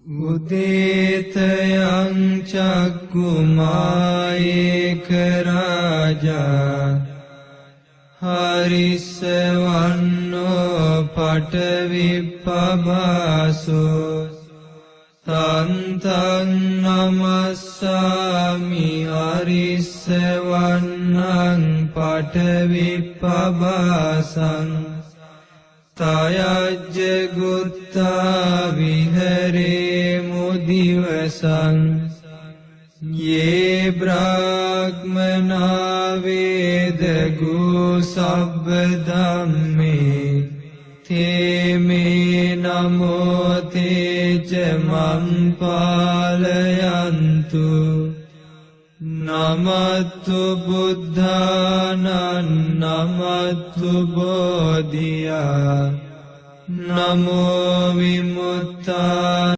උදේතයං චක්කුමායේක රාජා හරිස්සවන්නෝ පඨවිප්පබාසෝ තන්තං නමස්සාමි හරිස්සවන්නං පඨවිප්පබාසං තයජ්ජ ගුත්තා විහරේ මුදිවසං යේ බ්‍රාහ්මනා වේදගු සබ්බ ධම්මේ තේ මේ නමෝ තේච මං පාලයන්තු නමත්තු බුද්ධානං නමත්තු බෝධියා නමෝ විමුක්තා